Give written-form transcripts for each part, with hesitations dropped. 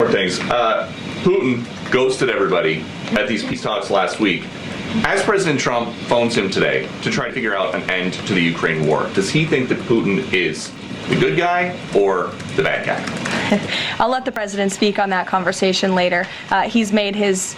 More things. Putin ghosted everybody at these peace talks last week. As President Trump phones him today to try to figure out an end to the Ukraine war, does he think that Putin is the good guy or the bad guy? I'll let the president speak on that conversation later. He's made his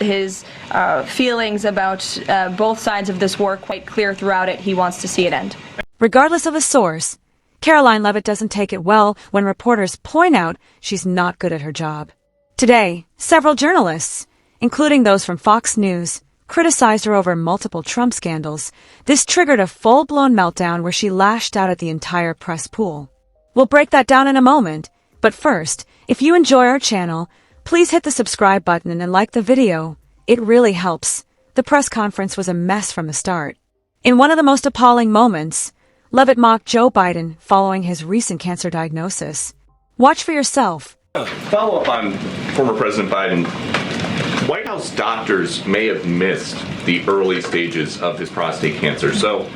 feelings about both sides of this war quite clear throughout it. He wants to see it end. Regardless of the source, Karolin Leavitte doesn't take it well when reporters point out she's not good at her job. Today, several journalists, including those from Fox News, criticized her over multiple Trump scandals. This triggered a full-blown meltdown where she lashed out at the entire press pool. We'll break that down in a moment, but first, if you enjoy our channel, please hit the subscribe button and like the video. It really helps. The press conference was a mess from the start. In one of the most appalling moments, Leavitte mocked Joe Biden following his recent cancer diagnosis. Watch for yourself. Follow up on former President Biden. White House doctors may have missed the early stages of his prostate cancer. So,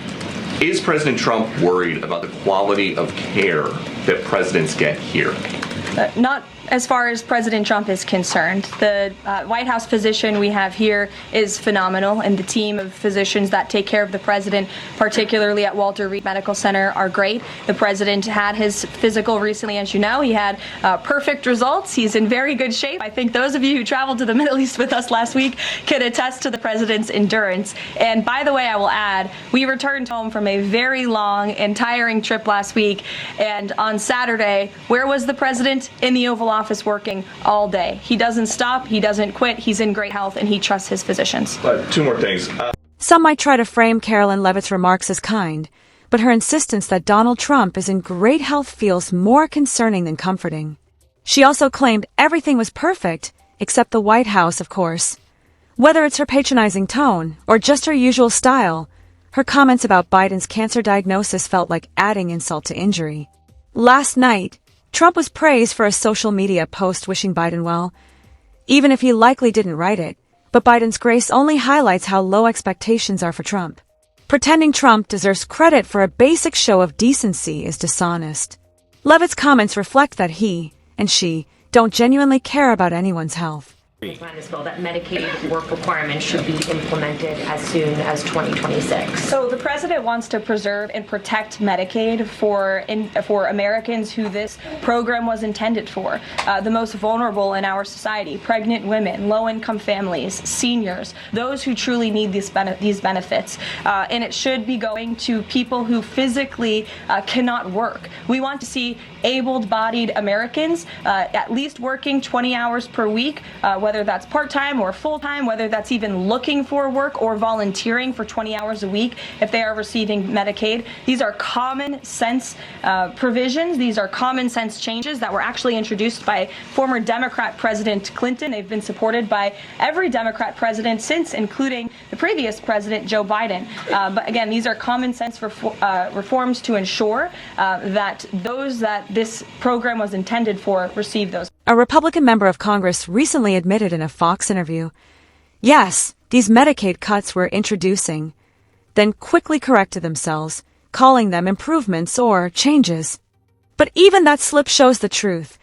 is President Trump worried about the quality of care that presidents get here? Not as far as President Trump is concerned. The White House physician we have here is phenomenal, and the team of physicians that take care of the president, particularly at Walter Reed Medical Center, are great. The president had his physical recently, as you know. He had perfect results. He's in very good shape. I think those of you who traveled to the Middle East with us last week can attest to the president's endurance. And by the way, I will add, we returned home from a very long and tiring trip last week, and on Saturday, where was the president? In the Oval Office working all day. He doesn't stop, he doesn't quit, he's in great health, and he trusts his physicians. Two more things. Some might try to frame Karolin Leavitte's remarks as kind, but her insistence that Donald Trump is in great health feels more concerning than comforting. She also claimed everything was perfect, except the White House, of course. Whether it's her patronizing tone or just her usual style, her comments about Biden's cancer diagnosis felt like adding insult to injury. Last night, Trump was praised for a social media post wishing Biden well, even if he likely didn't write it. But Biden's grace only highlights how low expectations are for Trump. Pretending Trump deserves credit for a basic show of decency is dishonest. Leavitte's comments reflect that he and she don't genuinely care about anyone's health. On this bill that Medicaid work requirements should be implemented as soon as 2026. So the president wants to preserve and protect Medicaid for Americans who this program was intended for, the most vulnerable in our society: pregnant women, low-income families, seniors, those who truly need these benefits. And it should be going to people who physically cannot work. We want to see able-bodied Americans at least working 20 hours per week, whether that's part-time or full-time, whether that's even looking for work or volunteering for 20 hours a week if they are receiving Medicaid. These are common sense provisions. These are common sense changes that were actually introduced by former Democrat President Clinton. They've been supported by every Democrat president since, including the previous president, Joe Biden. But again, these are common sense reforms to ensure that those that this program was intended for receive those. A Republican member of Congress recently admitted in a Fox interview, yes, these Medicaid cuts we're introducing, then quickly corrected themselves, calling them improvements or changes. But even that slip shows the truth.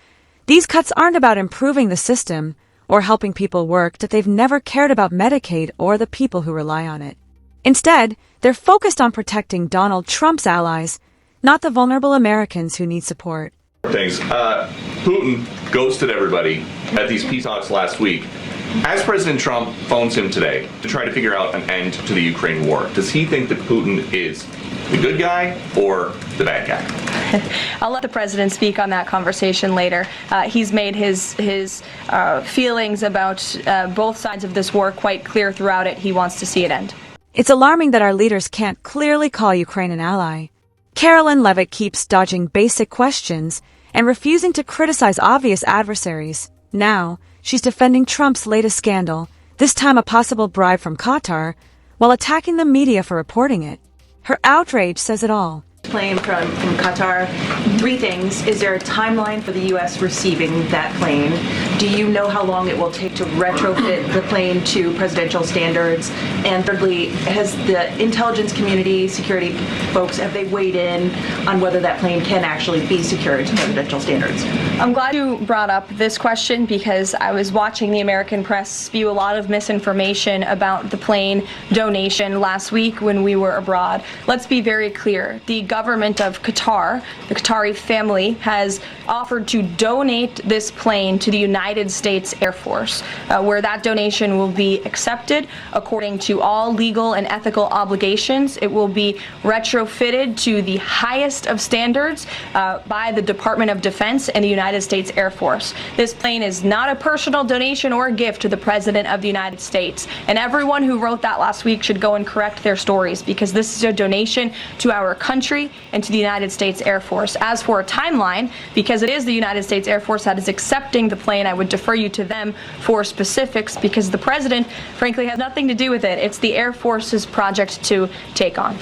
These cuts aren't about improving the system or helping people work, that they've never cared about Medicaid or the people who rely on it. Instead, they're focused on protecting Donald Trump's allies, not the vulnerable Americans who need support. Things. Putin ghosted everybody at these peace talks last week. As President Trump phones him today to try to figure out an end to the Ukraine war, does he think that Putin is the good guy or the bad guy? I'll let the president speak on that conversation later. He's made his feelings about both sides of this war quite clear throughout it. He wants to see it end. It's alarming that our leaders can't clearly call Ukraine an ally. Karolin Leavitte keeps dodging basic questions and refusing to criticize obvious adversaries. Now, she's defending Trump's latest scandal, this time a possible bribe from Qatar, while attacking the media for reporting it. Her outrage says it all. Plane from Qatar. Three things. Is there a timeline for the U.S. receiving that plane? Do you know how long it will take to retrofit the plane to presidential standards? And thirdly, has the intelligence community, security folks, have they weighed in on whether that plane can actually be secured to presidential standards? I'm glad you brought up this question because I was watching the American press spew a lot of misinformation about the plane donation last week when we were abroad. Let's be very clear. The government of Qatar, the Qatari family, has offered to donate this plane to the United States Air Force, where that donation will be accepted according to all legal and ethical obligations. It will be retrofitted to the highest of standards by the Department of Defense and the United States Air Force. This plane is not a personal donation or a gift to the President of the United States. And everyone who wrote that last week should go and correct their stories, because this is a donation to our country and to the United States Air Force. As for a timeline, because it is the United States Air Force that is accepting the plane, I would defer you to them for specifics, because the President, frankly, has nothing to do with it. It's the Air Force's project to take on.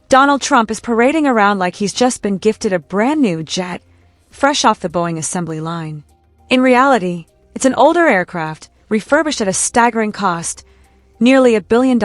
Donald Trump is parading around like he's just been gifted a brand new jet, fresh off the Boeing assembly line. In reality, it's an older aircraft, refurbished at a staggering cost, nearly $1 billion,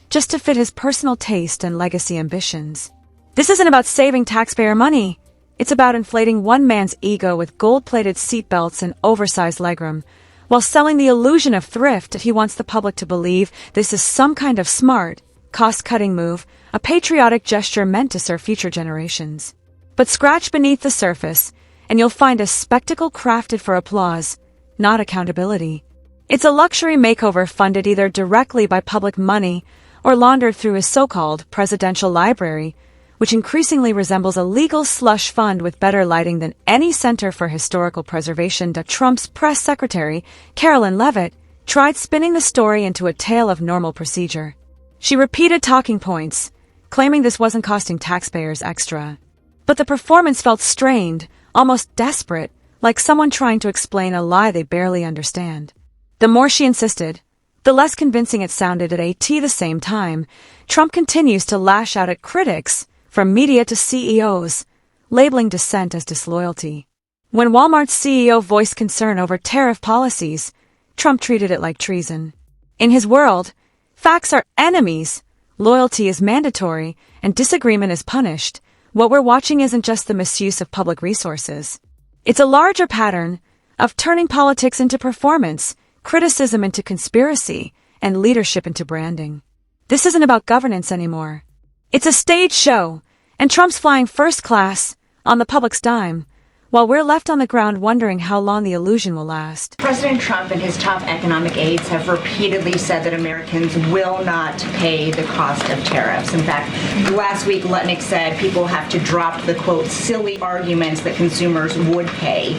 just to fit his personal taste and legacy ambitions. This isn't about saving taxpayer money. It's about inflating one man's ego with gold-plated seatbelts and oversized legroom, while selling the illusion of thrift if he wants the public to believe this is some kind of smart, cost-cutting move, a patriotic gesture meant to serve future generations. But scratch beneath the surface, and you'll find a spectacle crafted for applause, not accountability. It's a luxury makeover funded either directly by public money or laundered through his so-called presidential library, which increasingly resembles a legal slush fund with better lighting than any Center for Historical Preservation. Trump's press secretary, Karolin Leavitte, tried spinning the story into a tale of normal procedure. She repeated talking points, claiming this wasn't costing taxpayers extra. But the performance felt strained, almost desperate, like someone trying to explain a lie they barely understand. The more she insisted, the less convincing it sounded at the same time. Trump continues to lash out at critics, from media to CEOs, labeling dissent as disloyalty. When Walmart's CEO voiced concern over tariff policies, Trump treated it like treason. In his world, facts are enemies, loyalty is mandatory, and disagreement is punished. What we're watching isn't just the misuse of public resources. It's a larger pattern of turning politics into performance, criticism into conspiracy, and leadership into branding. This isn't about governance anymore. It's a stage show, and Trump's flying first class, on the public's dime, while we're left on the ground wondering how long the illusion will last. President Trump and his top economic aides have repeatedly said that Americans will not pay the cost of tariffs. In fact, last week, Lutnick said people have to drop the, quote, silly arguments that consumers would pay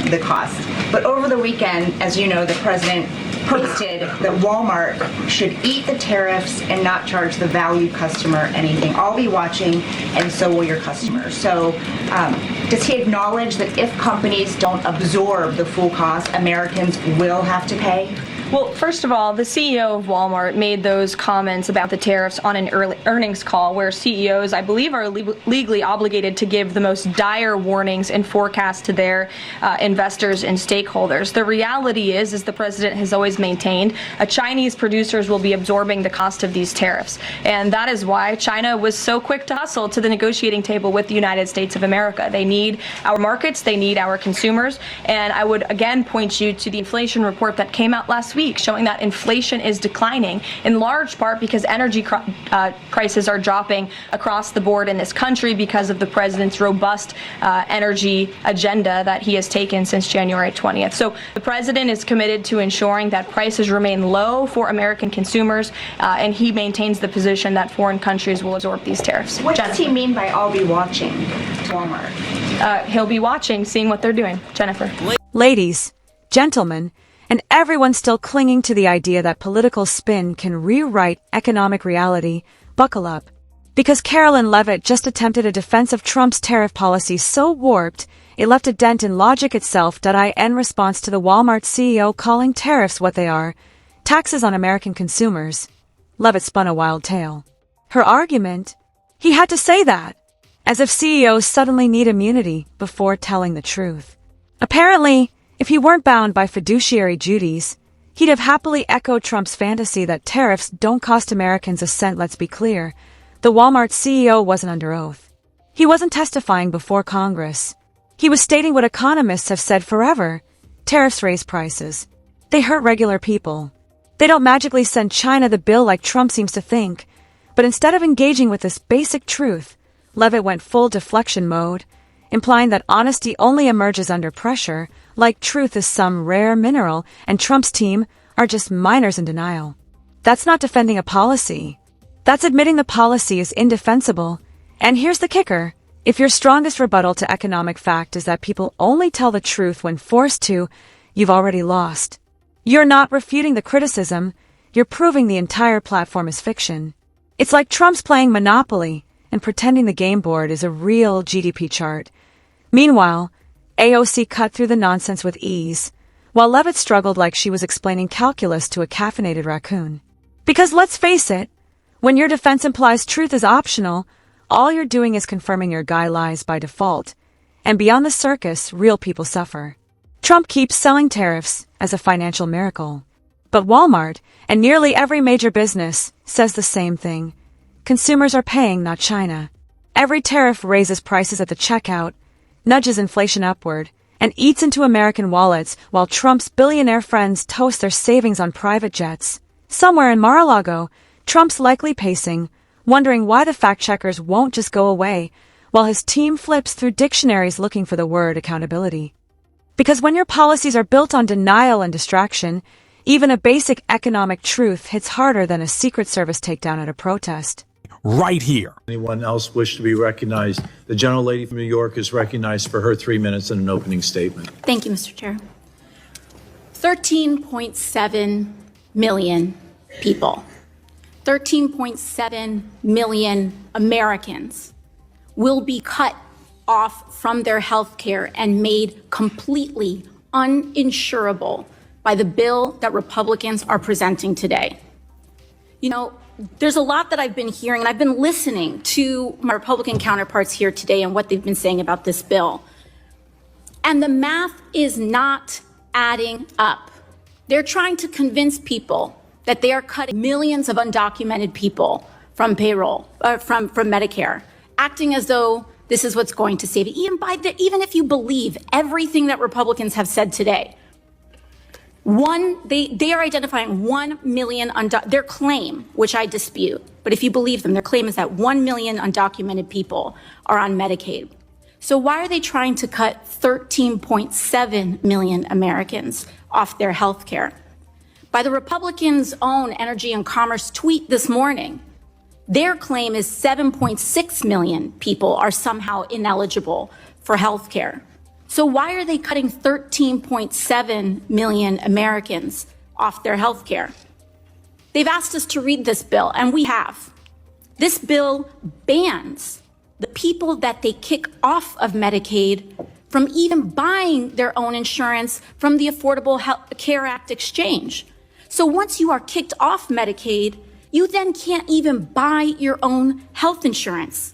the cost. But over the weekend, as you know, the president posted that Walmart should eat the tariffs and not charge the value customer anything. I'll be watching, and so will your customers. So does he acknowledge that if companies don't absorb the full cost, Americans will have to pay? Well, first of all, the CEO of Walmart made those comments about the tariffs on an earnings call where CEOs, I believe, are legally obligated to give the most dire warnings and forecasts to their investors and stakeholders. The reality is, as the president has always maintained, Chinese producers will be absorbing the cost of these tariffs. And that is why China was so quick to hustle to the negotiating table with the United States of America. They need our markets, they need our consumers. And I would again point you to the inflation report that came out last week, showing that inflation is declining, in large part because energy prices are dropping across the board in this country because of the president's robust energy agenda that he has taken since January 20th. So the president is committed to ensuring that prices remain low for American consumers, and he maintains the position that foreign countries will absorb these tariffs. What does he mean by "I'll be watching" Walmart? He'll be watching, seeing what they're doing. Jennifer. Ladies, gentlemen, and everyone still clinging to the idea that political spin can rewrite economic reality, buckle up. Because Karolin Leavitte just attempted a defense of Trump's tariff policy so warped, it left a dent in logic itself. In response to the Walmart CEO calling tariffs what they are, taxes on American consumers, Leavitte spun a wild tale. Her argument? He had to say that, as if CEOs suddenly need immunity before telling the truth. Apparently, If he weren't bound by fiduciary duties, he'd have happily echoed Trump's fantasy that tariffs don't cost Americans a cent. Let's be clear. The Walmart CEO wasn't under oath. He wasn't testifying before Congress. He was stating what economists have said forever. Tariffs raise prices. They hurt regular people. They don't magically send China the bill like Trump seems to think. But instead of engaging with this basic truth, Leavitte went full deflection mode, implying that honesty only emerges under pressure, like truth is some rare mineral, and Trump's team are just minors in denial. That's not defending a policy. That's admitting the policy is indefensible. And here's the kicker. If your strongest rebuttal to economic fact is that people only tell the truth when forced to, you've already lost. You're not refuting the criticism, you're proving the entire platform is fiction. It's like Trump's playing Monopoly and pretending the game board is a real GDP chart. Meanwhile, AOC cut through the nonsense with ease, while Leavitte struggled like she was explaining calculus to a caffeinated raccoon. Because let's face it, when your defense implies truth is optional, all you're doing is confirming your guy lies by default. And beyond the circus, real people suffer. Trump keeps selling tariffs as a financial miracle. But Walmart, and nearly every major business, says the same thing. Consumers are paying, not China. Every tariff raises prices at the checkout, nudges inflation upward, and eats into American wallets while Trump's billionaire friends toast their savings on private jets. Somewhere in Mar-a-Lago, Trump's likely pacing, wondering why the fact-checkers won't just go away, while his team flips through dictionaries looking for the word accountability. Because when your policies are built on denial and distraction, even a basic economic truth hits harder than a Secret Service takedown at a protest. Right here. Anyone else wish to be recognized? The gentlelady from New York is recognized for her 3 minutes and an opening statement. Thank you, Mr. Chair. 13.7 million people, 13.7 million Americans will be cut off from their health care and made completely uninsurable by the bill that Republicans are presenting today. You know, there's a lot that I've been hearing, and I've been listening to my Republican counterparts here today and what they've been saying about this bill. And the math is not adding up. They're trying to convince people that they are cutting millions of undocumented people from payroll, from Medicare, acting as though this is what's going to save it. Even if you believe everything that Republicans have said today, they are identifying 1 million, their claim, which I dispute, but if you believe them, their claim is that 1 million undocumented people are on Medicaid. So why are they trying to cut 13.7 million Americans off their health care? By the Republicans' own Energy and Commerce tweet this morning, their claim is 7.6 million people are somehow ineligible for health care. So why are they cutting 13.7 million Americans off their health care? They've asked us to read this bill, and we have. This bill bans the people that they kick off of Medicaid from even buying their own insurance from the Affordable Care Act exchange. So once you are kicked off Medicaid, you then can't even buy your own health insurance.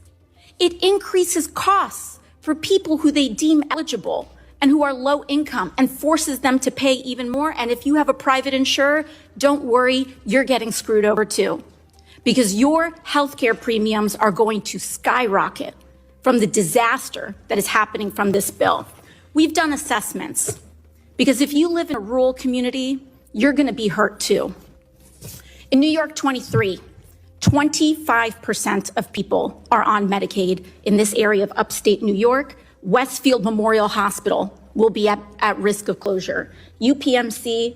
It increases costs for people who they deem eligible and who are low income and forces them to pay even more. And if you have a private insurer, don't worry, you're getting screwed over too, because your healthcare premiums are going to skyrocket from the disaster that is happening from this bill. We've done assessments, because if you live in a rural community, you're going to be hurt too. In New York 23, 25% of people are on Medicaid in this area of upstate New York. Westfield Memorial Hospital will be at risk of closure. UPMC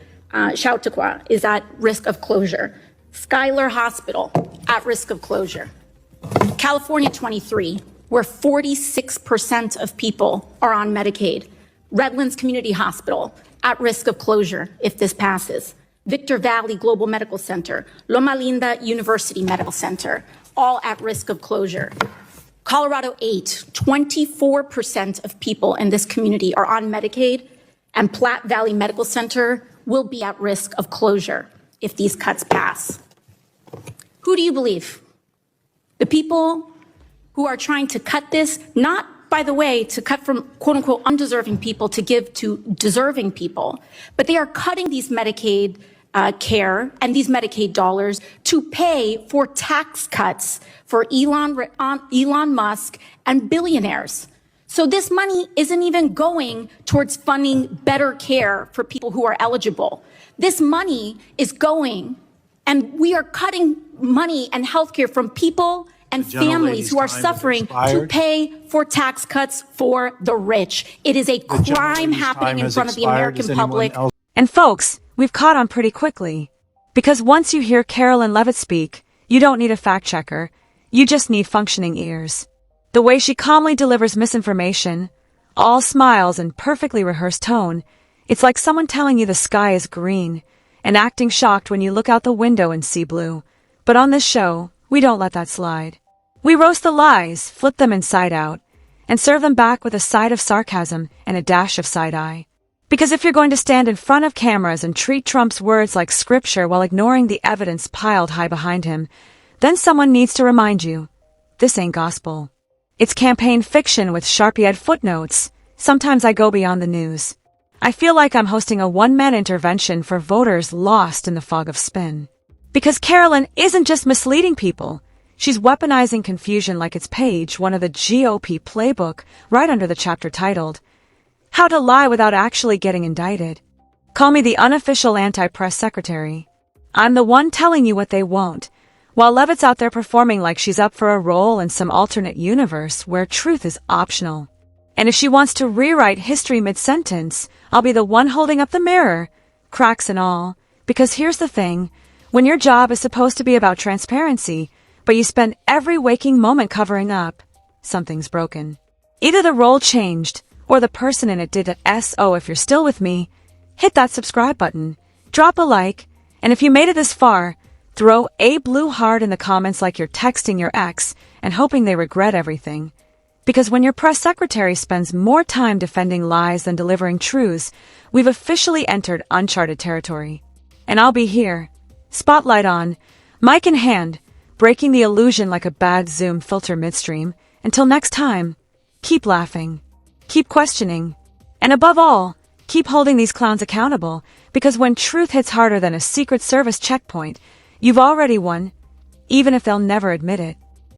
Chautauqua is at risk of closure. Schuyler Hospital at risk of closure. California 23, where 46% of people are on Medicaid. Redlands Community Hospital at risk of closure if this passes. Victor Valley Global Medical Center, Loma Linda University Medical Center, all at risk of closure. Colorado 8, 24% of people in this community are on Medicaid, and Platte Valley Medical Center will be at risk of closure if these cuts pass. Who do you believe? The people who are trying to cut this, not by the way, to cut from quote unquote undeserving people to give to deserving people, but they are cutting these Medicaid care and these Medicaid dollars to pay for tax cuts for Elon Musk and billionaires. So this money isn't even going towards funding better care for people who are eligible. This money is going, and we are cutting money and health care from people and families who are suffering to pay for tax cuts for the rich. It is a crime happening in front of the American public. And folks, we've caught on pretty quickly. Because once you hear Karolin Leavitte speak, you don't need a fact checker. You just need functioning ears. The way she calmly delivers misinformation, all smiles and perfectly rehearsed tone, it's like someone telling you the sky is green and acting shocked when you look out the window and see blue. But on this show, we don't let that slide. We roast the lies, flip them inside out, and serve them back with a side of sarcasm and a dash of side-eye. Because if you're going to stand in front of cameras and treat Trump's words like scripture while ignoring the evidence piled high behind him, then someone needs to remind you, this ain't gospel. It's campaign fiction with Sharpie-eyed footnotes. Sometimes I go beyond the news. I feel like I'm hosting a one-man intervention for voters lost in the fog of spin. Because Karolin isn't just misleading people. She's weaponizing confusion like it's page one of the GOP playbook right under the chapter titled, How to Lie Without Actually Getting Indicted. Call me the unofficial anti-press secretary. I'm the one telling you what they won't, while Leavitte's out there performing like she's up for a role in some alternate universe where truth is optional. And if she wants to rewrite history mid-sentence, I'll be the one holding up the mirror, cracks and all. Because here's the thing, when your job is supposed to be about transparency, but you spend every waking moment covering up, something's broken. Either the role changed, or the person in it did it. So if you're still with me, hit that subscribe button, drop a like, and if you made it this far, throw a blue heart in the comments like you're texting your ex and hoping they regret everything. Because when your press secretary spends more time defending lies than delivering truths, we've officially entered uncharted territory. And I'll be here, spotlight on, mic in hand, breaking the illusion like a bad Zoom filter midstream. Until next time, keep laughing, keep questioning, and above all, keep holding these clowns accountable, because when truth hits harder than a Secret Service checkpoint, you've already won, even if they'll never admit it.